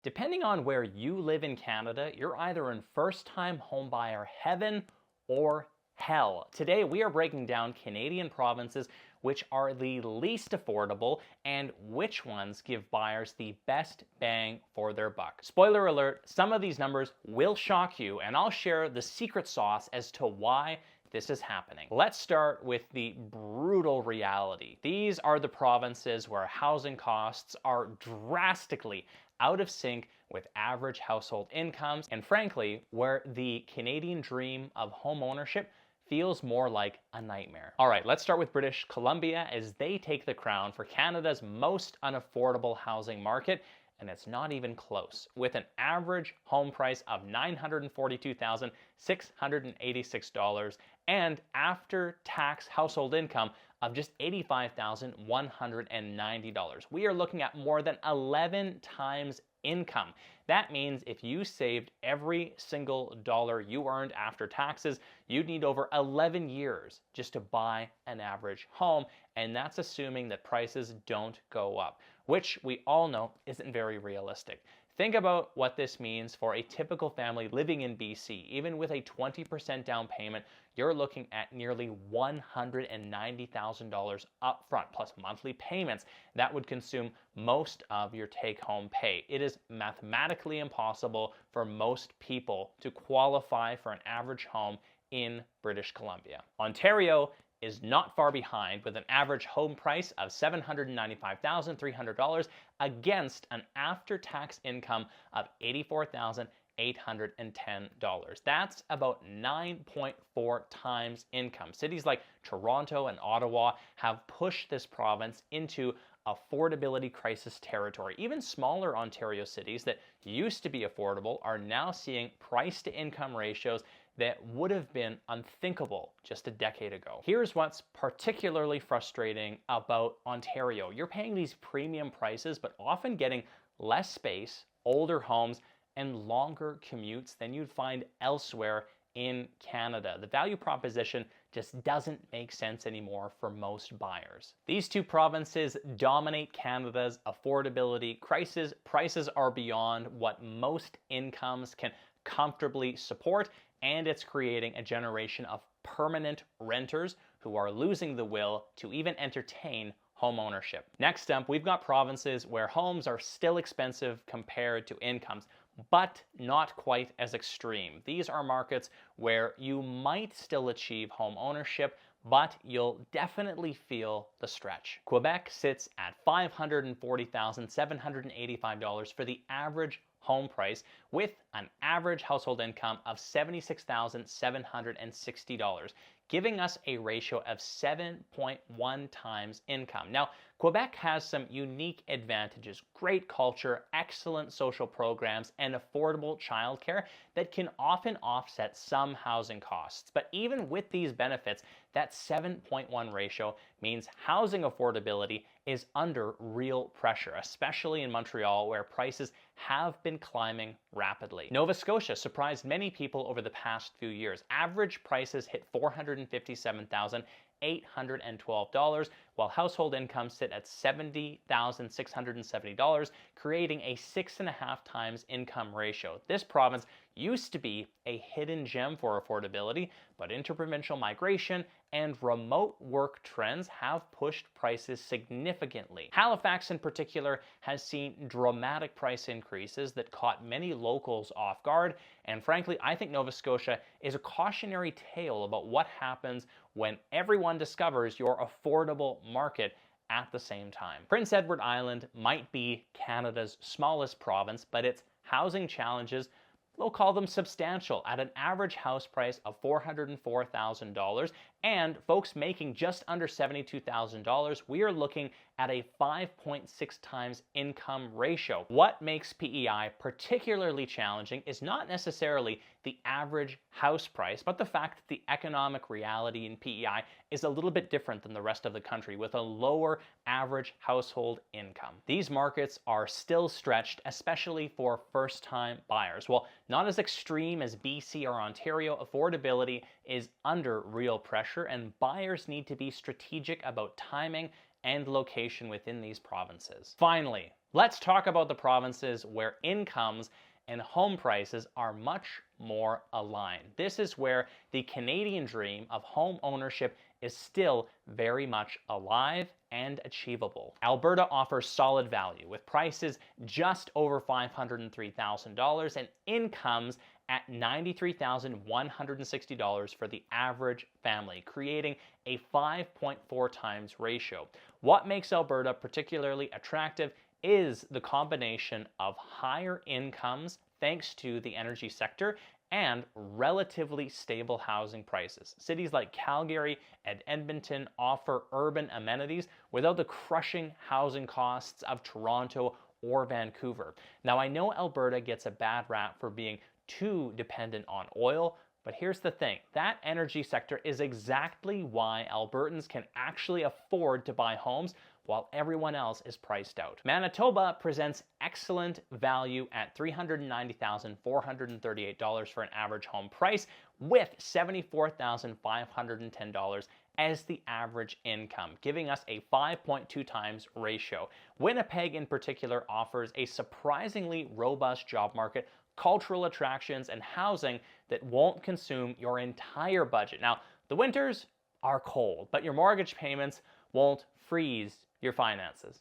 Depending on where you live in Canada, you're either in first-time homebuyer heaven or hell. Today, we are breaking down Canadian provinces which are the least affordable and which ones give buyers the best bang for their buck. Spoiler alert, some of these numbers will shock you, and I'll share the secret sauce as to why this is happening. Let's start with the brutal reality. These are the provinces where housing costs are drastically out of sync with average household incomes, and frankly, where the Canadian dream of homeownership feels more like a nightmare. All right, let's start with British Columbia as they take the crown for Canada's most unaffordable housing market, and it's not even close. With an average home price of $942,686 and after-tax household income of just $85,190. We are looking at more than 11 times income. That means if you saved every single dollar you earned after taxes, you'd need over 11 years just to buy an average home, and that's assuming that prices don't go up, which we all know isn't very realistic. Think about what this means for a typical family living in BC. Even with a 20% down payment, you're looking at nearly $190,000 upfront, plus monthly payments that would consume most of your take-home pay. It is mathematically impossible for most people to qualify for an average home in British Columbia. Ontario is not far behind with an average home price of $795,300 against an after-tax income of $84,810. That's about 9.4 times income. Cities like Toronto and Ottawa have pushed this province into affordability crisis territory. Even smaller Ontario cities that used to be affordable are now seeing price-to-income ratios that would have been unthinkable just a decade ago. Here's what's particularly frustrating about Ontario. You're paying these premium prices, but often getting less space, older homes, and longer commutes than you'd find elsewhere in Canada. The value proposition just doesn't make sense anymore for most buyers. These two provinces dominate Canada's affordability crisis. Prices are beyond what most incomes can comfortably support, and it's creating a generation of permanent renters who are losing the will to even entertain home ownership. Next up, we've got provinces where homes are still expensive compared to incomes, but not quite as extreme. These are markets where you might still achieve home ownership, but you'll definitely feel the stretch. Quebec sits at $540,785 for the average home price, with an average household income of $76,760, giving us a ratio of 7.1 times income. Now, Quebec has some unique advantages: great culture, excellent social programs, and affordable childcare that can often offset some housing costs. But even with these benefits, that 7.1 ratio means housing affordability is under real pressure, especially in Montreal, where prices have been climbing rapidly. Nova Scotia surprised many people over the past few years. Average prices hit $457,812, while household incomes sit at $70,670, creating a 6.5 times income ratio. This province used to be a hidden gem for affordability, but interprovincial migration and remote work trends have pushed prices significantly. Halifax in particular has seen dramatic price increases that caught many locals off guard, and frankly, I think Nova Scotia is a cautionary tale about what happens when everyone discovers your affordable market at the same time. Prince Edward Island might be Canada's smallest province, but its housing challenges, we'll call them substantial, at an average house price of $404,000, and folks making just under $72,000, we are looking at a 5.6 times income ratio. What makes PEI particularly challenging is not necessarily the average house price, but the fact that the economic reality in PEI is a little bit different than the rest of the country, with a lower average household income. These markets are still stretched, especially for first-time buyers. While not as extreme as BC or Ontario, affordability is under real pressure, and buyers need to be strategic about timing and location within these provinces. Finally, let's talk about the provinces where incomes and home prices are much more aligned. This is where the Canadian dream of home ownership is still very much alive and achievable. Alberta offers solid value with prices just over $503,000 and incomes at $93,160 for the average family, creating a 5.4 times ratio. What makes Alberta particularly attractive is the combination of higher incomes thanks to the energy sector and relatively stable housing prices. Cities like Calgary and Edmonton offer urban amenities without the crushing housing costs of Toronto or Vancouver. Now, I know Alberta gets a bad rap for being too dependent on oil, but here's the thing, that energy sector is exactly why Albertans can actually afford to buy homes while everyone else is priced out. Manitoba presents excellent value at $390,438 for an average home price, with $74,510 as the average income, giving us a 5.2 times ratio. Winnipeg in particular offers a surprisingly robust job market, cultural attractions, and housing that won't consume your entire budget. Now, the winters are cold, but your mortgage payments won't freeze your finances.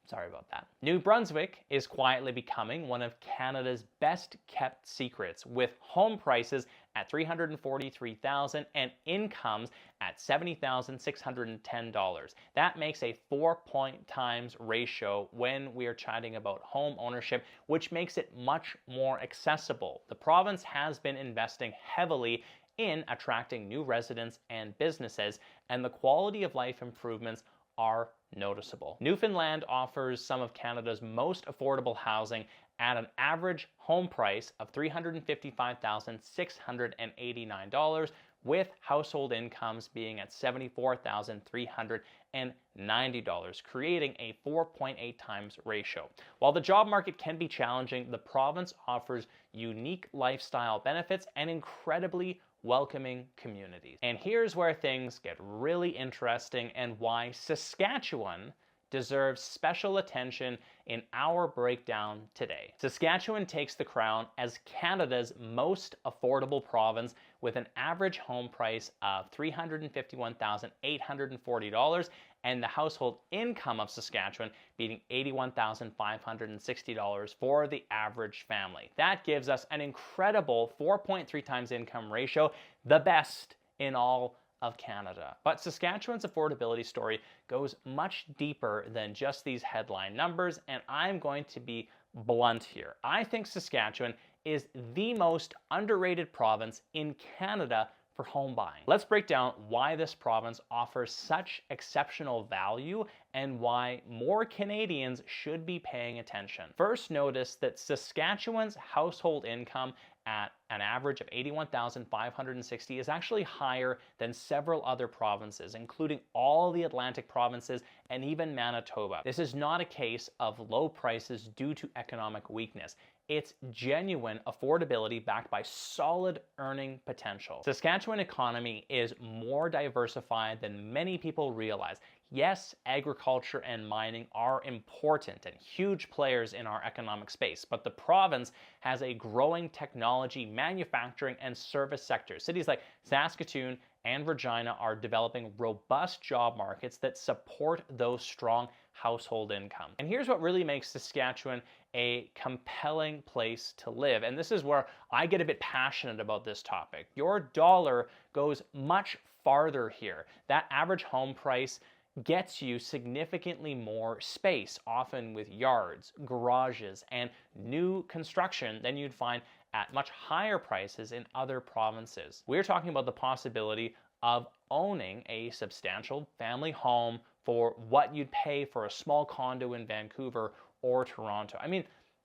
Sorry about that. New Brunswick is quietly becoming one of Canada's best kept secrets, with home prices at $343,000 and incomes at $70,610. That makes a 4 times ratio when we are chatting about home ownership, which makes it much more accessible. The province has been investing heavily in attracting new residents and businesses, and the quality of life improvements are noticeable. Newfoundland offers some of Canada's most affordable housing at an average home price of $355,689, with household incomes being at $74,390, creating a 4.8 times ratio. While the job market can be challenging, the province offers unique lifestyle benefits and incredibly welcoming communities. And here's where things get really interesting and why Saskatchewan deserves special attention in our breakdown today. Saskatchewan takes the crown as Canada's most affordable province with an average home price of $351,840 and the household income of Saskatchewan being $81,560 for the average family. That gives us an incredible 4.3 times income ratio, the best in all of Canada. But Saskatchewan's affordability story goes much deeper than just these headline numbers, and I'm going to be blunt here. I think Saskatchewan is the most underrated province in Canada for home buying. Let's break down why this province offers such exceptional value and why more Canadians should be paying attention. First, notice that Saskatchewan's household income at an average of $81,560 is actually higher than several other provinces, including all the Atlantic provinces and even Manitoba. This is not a case of low prices due to economic weakness. It's genuine affordability backed by solid earning potential. Saskatchewan economy is more diversified than many people realize. Yes, agriculture and mining are important and huge players in our economic space, but the province has a growing technology, manufacturing, and service sectors. Cities like Saskatoon and Regina are developing robust job markets that support those strong household income. And here's what really makes Saskatchewan a compelling place to live. And this is where I get a bit passionate about this topic. Your dollar goes much farther here. That average home price gets you significantly more space, often with yards, garages, and new construction than you'd find at much higher prices in other provinces. We're talking about the possibility of owning a substantial family home for what you'd pay for a small condo in Vancouver or Toronto. I mean,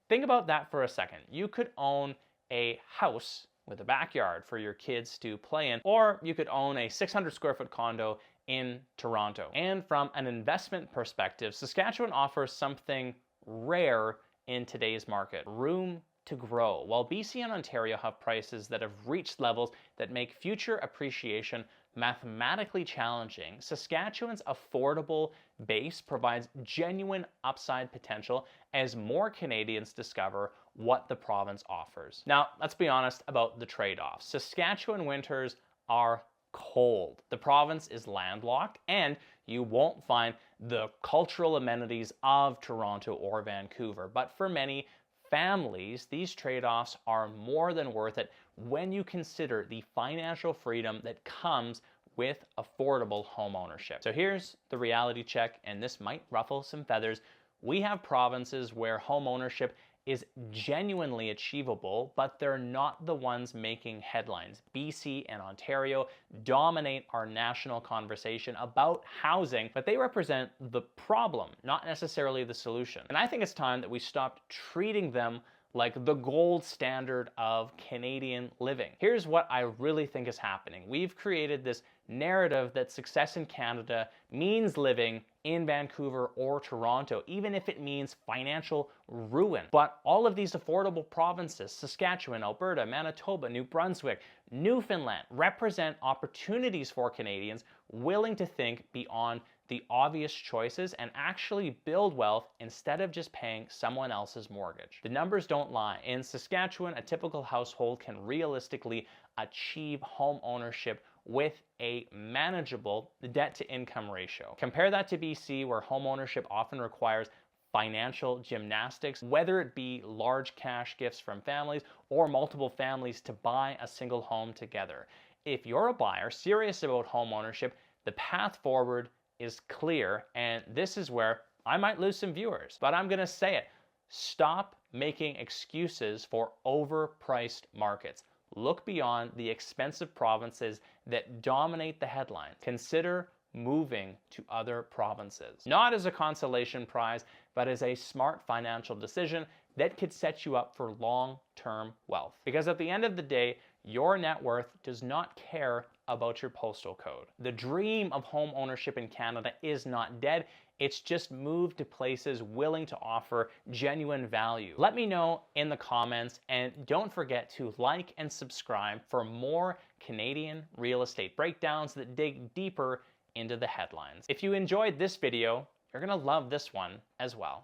think about that for a second. You could own a house with a backyard for your kids to play in, or you could own a 600 square foot condo in Toronto. And from an investment perspective, Saskatchewan offers something rare in today's market: room to grow. While BC and Ontario have prices that have reached levels that make future appreciation mathematically challenging, Saskatchewan's affordable base provides genuine upside potential as more Canadians discover what the province offers. Now, let's be honest about the trade-offs. Saskatchewan winters are cold. The province is landlocked, and you won't find the cultural amenities of Toronto or Vancouver. But for many families, these trade-offs are more than worth it when you consider the financial freedom that comes with affordable home ownership. So here's the reality check, and this might ruffle some feathers. We have provinces where home ownership is genuinely achievable, but they're not the ones making headlines. BC and Ontario dominate our national conversation about housing, but they represent the problem, not necessarily the solution. And I think it's time that we stopped treating them like the gold standard of Canadian living. Here's what I really think is happening. We've created this narrative that success in Canada means living in Vancouver or Toronto, even if it means financial ruin. But all of these affordable provinces, Saskatchewan, Alberta, Manitoba, New Brunswick, Newfoundland, represent opportunities for Canadians willing to think beyond the obvious choices and actually build wealth instead of just paying someone else's mortgage. The numbers don't lie. In Saskatchewan, a typical household can realistically achieve home ownership with a manageable debt-to-income ratio. Compare that to BC, where home ownership often requires financial gymnastics, whether it be large cash gifts from families or multiple families to buy a single home together. If you're a buyer serious about home ownership, the path forward is clear, and this is where I might lose some viewers, but I'm gonna say it. Stop making excuses for overpriced markets. Look beyond the expensive provinces that dominate the headlines. Consider moving to other provinces. Not as a consolation prize, but as a smart financial decision that could set you up for long-term wealth. Because at the end of the day, your net worth does not care about your postal code. The dream of home ownership in Canada is not dead. It's just moved to places willing to offer genuine value. Let me know in the comments, and don't forget to like and subscribe for more Canadian real estate breakdowns that dig deeper into the headlines. If you enjoyed this video, you're gonna love this one as well.